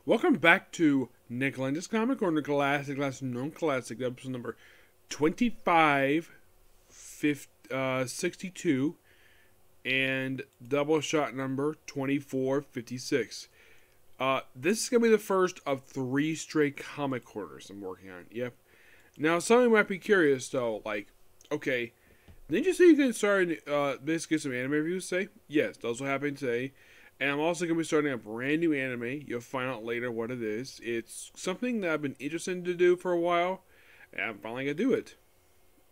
Welcome back to Nick Lenz's Comic Corner Classic, non-classic, episode number 2562, and Doubleshot number 2456. This is going to be the first of 3 straight comic corners I'm working on. Yep. Now, some of you might be curious, though, like, okay, didn't you say you can start basically some anime reviews today? Yes, that's what happened today. And I'm also going to be starting a brand new anime. You'll find out later what it is. It's something that I've been interested to do for a while, and I'm finally going to do it.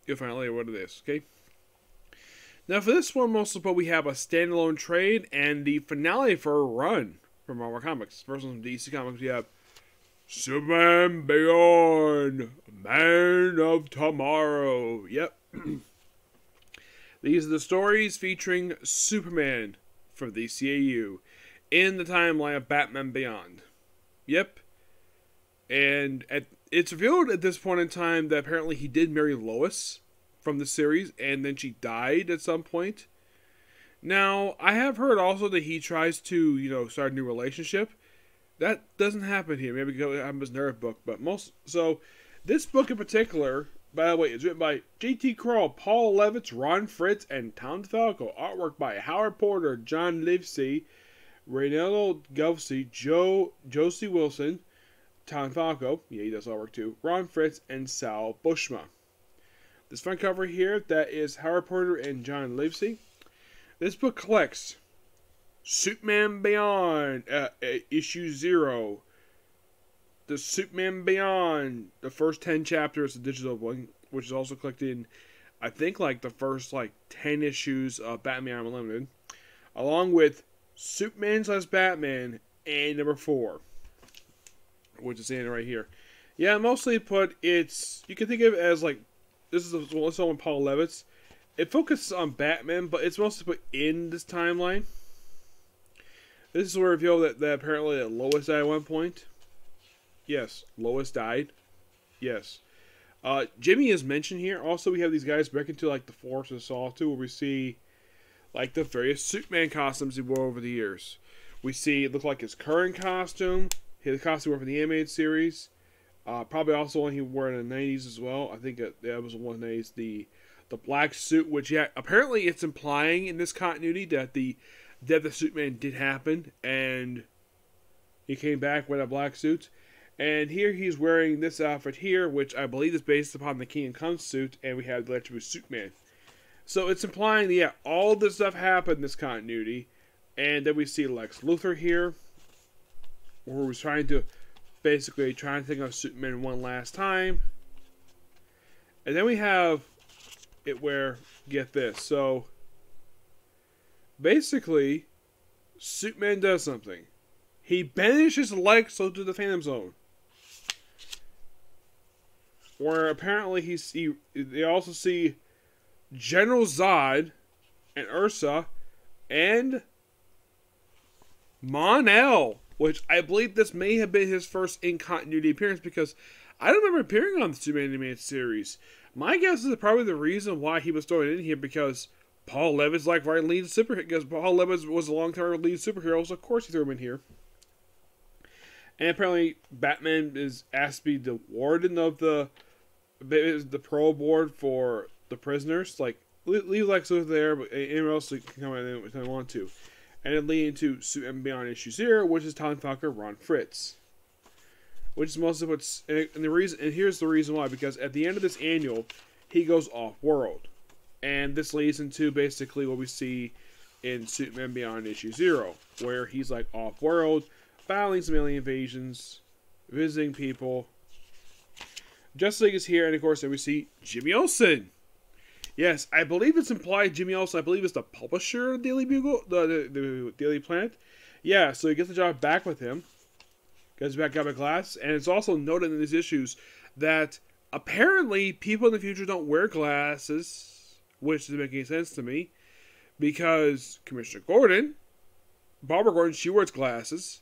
You'll find out later what it is, okay? Now for this one, most of all, we have a standalone trade and the finale for a run from Marvel Comics. First one from DC Comics, we have Superman Beyond, Man of Tomorrow. Yep. These are the stories featuring Superman from the CAU in the timeline of Batman Beyond. Yep. And it's revealed at this point in time that apparently he did marry Lois from the series, and then she died at some point. Now, I have heard also that he tries to, start a new relationship. That doesn't happen here. Maybe because it happens in his book, but so this book in particular, by the way, is written by J.T. Kroll, Paul Levitz, Ron Fritz, and Tom DeFalco. Artwork by Howard Porter, John Livesey, Reynaldo Govsey, Josie Wilson, Tom DeFalco, yeah, he does artwork too, Ron Fritz, and Sal Buscema. This front cover here, that is Howard Porter and John Livesey. This book collects Superman Beyond, issue 0. The Superman Beyond, the first 10 chapters, the digital one, which is also collected in, I think, the first, 10 issues of Batman Unlimited, along with Superman / Batman and number 4, which is in right here. Yeah, mostly put, you can think of it as, this is the one with Paul Levitz. It focuses on Batman, but it's mostly put in this timeline. This is where we reveal that apparently Lois died at one point. Yes, Lois died. Yes. Jimmy is mentioned here. Also, we have these guys back into the Forest of Solitude, where we see the various Superman costumes he wore over the years. We see it look like his current costume, his costume he wore for the animated series. Probably also one he wore in the 90s as well. I think that was one of the 90s. The black suit, which apparently it's implying in this continuity that the death of Superman did happen, and he came back with a black suit. And here he's wearing this outfit here, which I believe is based upon the King of Come suit, and we have the Electric Superman. So it's implying that, all this stuff happened in this continuity. And then we see Lex Luthor here, where he's trying to think of Superman one last time. And then we have it where, get this, so basically, Superman does something. He banishes Lex Luthor to the Phantom Zone, where apparently they also see General Zod and Ursa and Mon-El, which I believe this may have been his first in-continuity appearance, because I don't remember appearing on the Superman animated series. My guess is probably the reason why he was thrown in here, because Paul Levitz writing lead superhero, because Paul Levitz was a long-term lead superhero, so of course he threw him in here. And apparently, Batman is asked to be the warden of the parole board for the prisoners. Leave Lex Luthor there, but anyone else can come in if they want to. And then leading to Superman Beyond issue 0, which is Tom DeFalco, Ron Fritz. Which is most of what's, and here's the reason why, because at the end of this annual, he goes off-world. And this leads into basically what we see in Superman Beyond issue 0, where he's off-world, battling some alien invasions, visiting people. Justice League is here, and of course, then we see Jimmy Olsen. Yes, I believe it's implied Jimmy Olsen, I believe, is the publisher of Daily Bugle, the Daily Planet. Yeah, so he gets the job back with him. Gets back up at glass, and it's also noted in these issues that apparently people in the future don't wear glasses, which doesn't make any sense to me, because Commissioner Gordon, Barbara Gordon, she wears glasses.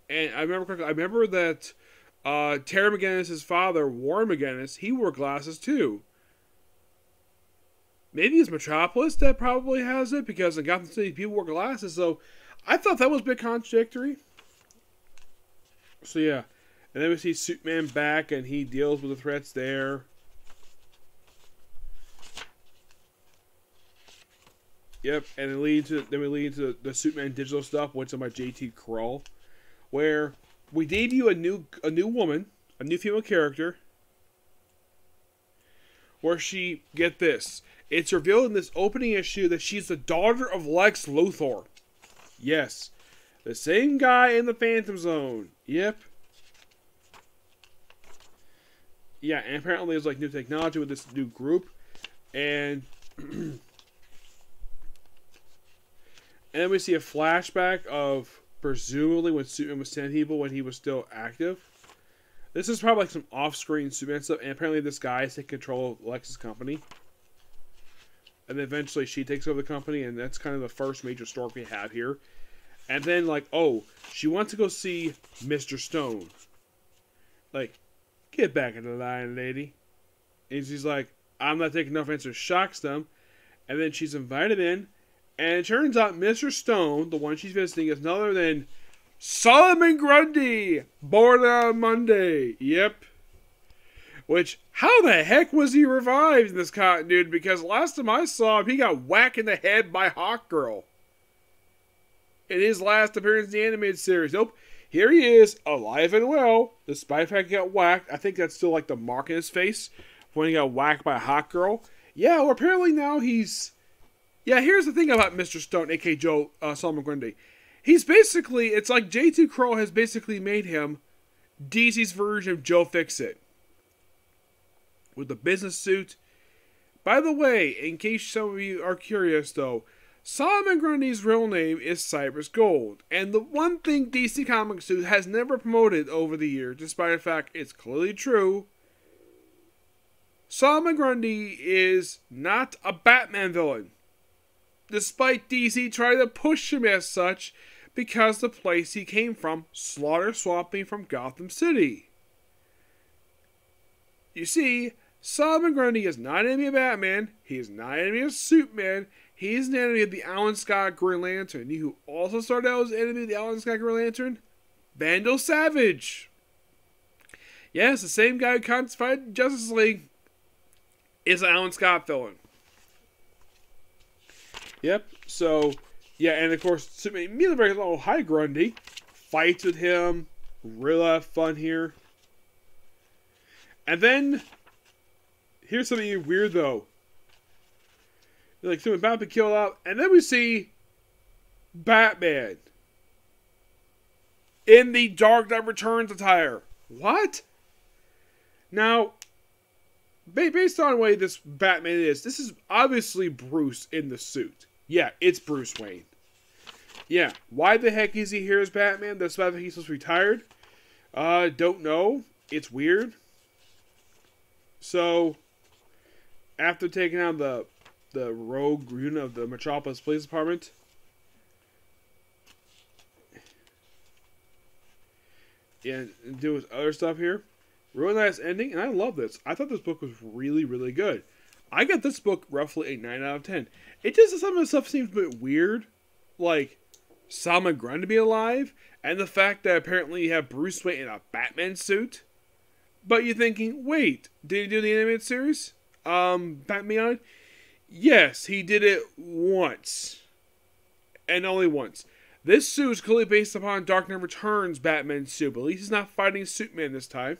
And I remember that Terry McGinnis' father, Warren McGinnis, he wore glasses too. Maybe it's Metropolis that probably has it, because in Gotham City people wear glasses, so I thought that was a bit contradictory. So yeah, and then we see Superman back, and he deals with the threats there. Yep, and then we lead into the Superman digital stuff, which is by JT Krull, where we debut a new woman, a new female character, where she, get this, it's revealed in this opening issue that she's the daughter of Lex Luthor. Yes, the same guy in the Phantom Zone. Yep. Yeah, and apparently there's like new technology with this new group, and and then we see a flashback of presumably when Superman was 10 people when he was still active. This is probably like some off-screen Superman stuff, and apparently this guy is taking control of Lex's company. And then eventually she takes over the company, and that's kind of the first major story we have here. And then, like, oh, she wants to go see Mr. Stone. Like, get back in the line, lady. And she's like, I'm not taking no offense, or shocks them. And then she's invited in, and it turns out Mr. Stone, the one she's visiting, is none other than Solomon Grundy, born on Monday. Yep. Which, how the heck was he revived in this continuity? Because last time I saw him, he got whacked in the head by Hawkgirl. In his last appearance in the animated series. Nope. Here he is, alive and well, despite the fact he got whacked. I think that's still like the mark in his face when he got whacked by Hawkgirl. Yeah, well, apparently now he's... Yeah, here's the thing about Mr. Stone, a.k.a. Joe Solomon Grundy. He's basically, it's like J2 Kroll has basically made him DC's version of Joe Fixit. With the business suit. By the way, in case some of you are curious though, Solomon Grundy's real name is Cyrus Gold. And the one thing DC Comics has never promoted over the years, despite the fact it's clearly true, Solomon Grundy is not a Batman villain. Despite DC trying to push him as such, because the place he came from, slaughter swapping from Gotham City. You see, Solomon Grundy is not an enemy of Batman, he is not an enemy of Superman, he is an enemy of the Alan Scott Green Lantern. You who also started out as an enemy of the Alan Scott Green Lantern? Vandal Savage. Yes, the same guy who confronted Justice League is an Alan Scott villain. Yep, so, yeah, and of course, Superman immediately breaks out, oh, hi, Grundy. Fights with him. Real lot of fun here. And then, here's something weird, though. Like, Superman about to be killed out, and then we see Batman in the Dark Knight Returns attire. What? Now, based on the way this Batman is, this is obviously Bruce in the suit. Yeah, it's Bruce Wayne. Yeah, why the heck is he here as Batman? That's why he's supposed to be retired. Don't know. It's weird. So, after taking out the rogue unit of the Metropolis Police Department, and do his other stuff here. Really nice ending, and I love this. I thought this book was really, really good. I got this book roughly a 9 out of 10. It just, some of the stuff seems a bit weird. Like, Solomon Grundy to be alive, and the fact that apparently you have Bruce Wayne in a Batman suit. But you're thinking, wait, did he do the animated series? Batman? Yes, he did it once. And only once. This suit is clearly based upon Dark Knight Returns Batman suit, but at least he's not fighting Superman this time.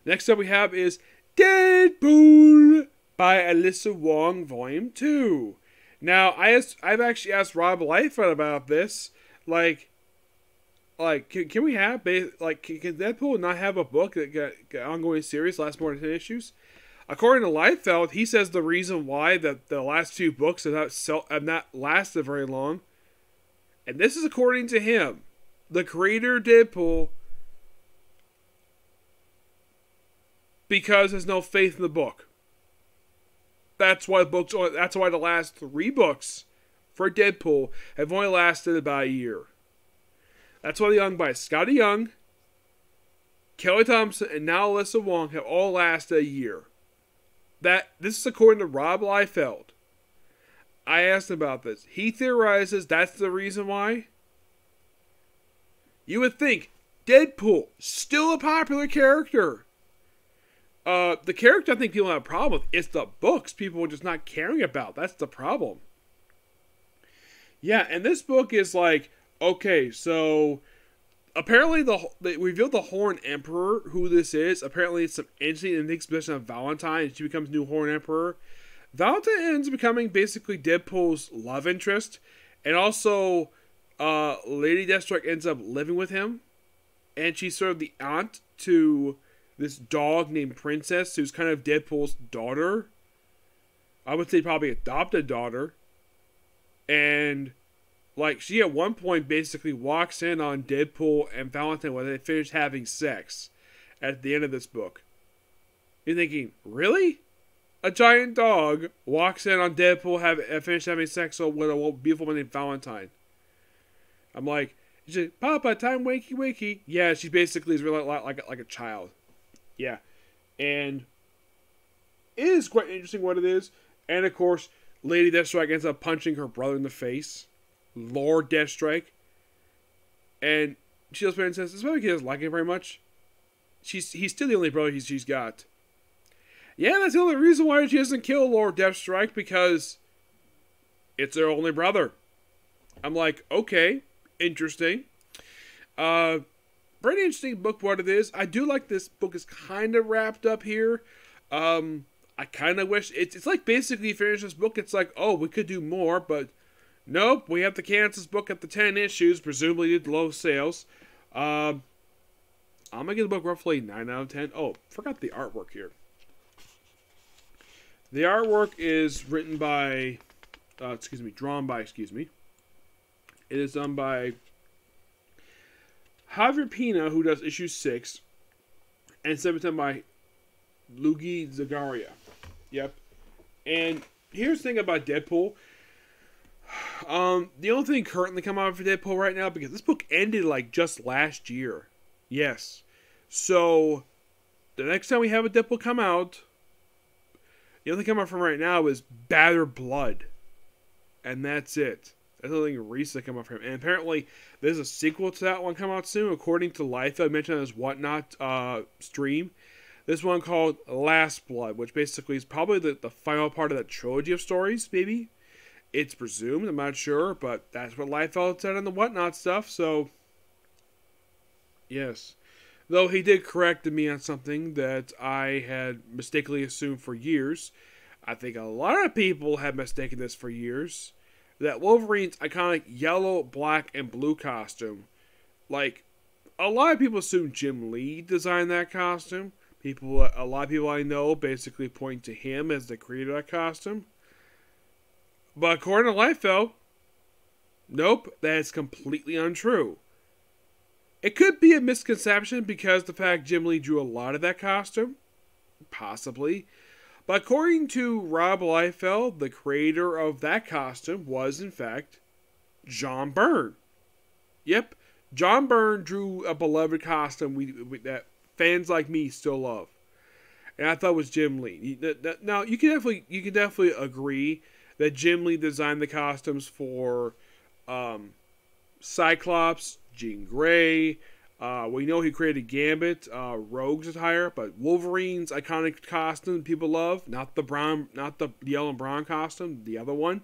Next up we have is Deadpool by Alyssa Wong, Volume 2. Now, I've actually asked Rob Liefeld about this. Like, can we have, can Deadpool not have a book that got ongoing series, last more than 10 issues? According to Liefeld, he says the reason why that the last 2 books have not lasted very long, and this is according to him, the creator of Deadpool, because there's no faith in the book. That's why the last 3 books for Deadpool have only lasted about a year. That's why the Young by Scotty Young, Kelly Thompson, and now Alyssa Wong have all lasted a year. This is according to Rob Liefeld. I asked him about this. He theorizes that's the reason why. You would think Deadpool, still a popular character. The character I think people have a problem with is the books people are just not caring about. That's the problem. Yeah, and this book is like, okay, so apparently they revealed the Horn Emperor, who this is. Apparently it's some entity that takes possession of Valentine, and she becomes new Horn Emperor. Valentine ends up becoming basically Deadpool's love interest, and also Lady Deathstrike ends up living with him, and she's sort of the aunt to this dog named Princess, who's kind of Deadpool's daughter. I would say probably adopted daughter. And, like, she at one point basically walks in on Deadpool and Valentine when they finish having sex at the end of this book. You're thinking, really? A giant dog walks in on Deadpool finish having sex with a beautiful woman named Valentine. I'm like, she's like, Papa, time wakey wakey. Yeah, she basically is really like a child. Yeah. And it is quite interesting what it is. And of course, Lady Deathstrike ends up punching her brother in the face. Lord Deathstrike. And she looks back and says, "This probably doesn't like him very much." He's still the only brother she's got. Yeah, that's the only reason why she doesn't kill Lord Deathstrike, because it's her only brother. I'm like, okay, interesting. Pretty interesting book what it is. I do like this book is kind of wrapped up here. I kind of wish it's like basically you finish this book, it's like, oh, we could do more, but nope, we have to cancel this book at the 10 issues, presumably due to low sales. I'm gonna give the book roughly 9 out of 10. Oh, forgot the artwork here. The artwork is written by, drawn by. It is done by Javier Pina, who does issue 6, and 7 by Luigi Zagaria. Yep. And here's the thing about Deadpool. The only thing currently coming out for Deadpool right now, because this book ended like just last year. Yes. So, the next time we have a Deadpool come out, the only thing coming out from right now is Batter Blood. And that's it. That's the only thing recently come out from him. And apparently, there's a sequel to that one coming out soon, according to Life. I mentioned on his Whatnot stream. This one called Last Blood, which basically is probably the final part of that trilogy of stories, maybe. It's presumed, I'm not sure, but that's what Liefeld said on the Whatnot stuff, so yes. Though he did correct me on something that I had mistakenly assumed for years. I think a lot of people have mistaken this for years. That Wolverine's iconic yellow, black, and blue costume, like, a lot of people assume Jim Lee designed that costume. A lot of people I know basically point to him as the creator of that costume. But according to Liefeld, nope, that is completely untrue. It could be a misconception because the fact Jim Lee drew a lot of that costume. Possibly. But according to Rob Liefeld, the creator of that costume was, in fact, John Byrne. Yep, John Byrne drew a beloved costume that fans like me still love. And I thought it was Jim Lee. Now, you can definitely agree that Jim Lee designed the costumes for Cyclops, Jean Grey. We know he created Gambit, Rogue's attire, but Wolverine's iconic costume people love, not the yellow and brown costume, the other one.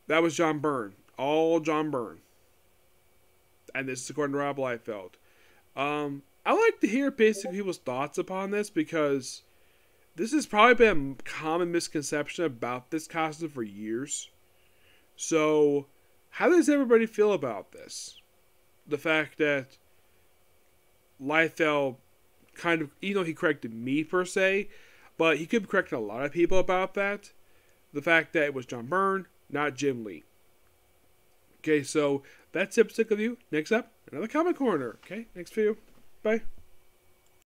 That was John Byrne. All John Byrne. And this is according to Rob Liefeld. I like to hear basically people's thoughts upon this, because this has probably been a common misconception about this costume for years. So, how does everybody feel about this? The fact that Liefeld kind of, even though he corrected me per se, but he could be correcting a lot of people about that. The fact that it was John Byrne, not Jim Lee. Okay, so that's it, Sick of You. Next up, another Comic Corner. Okay, next video. Bye.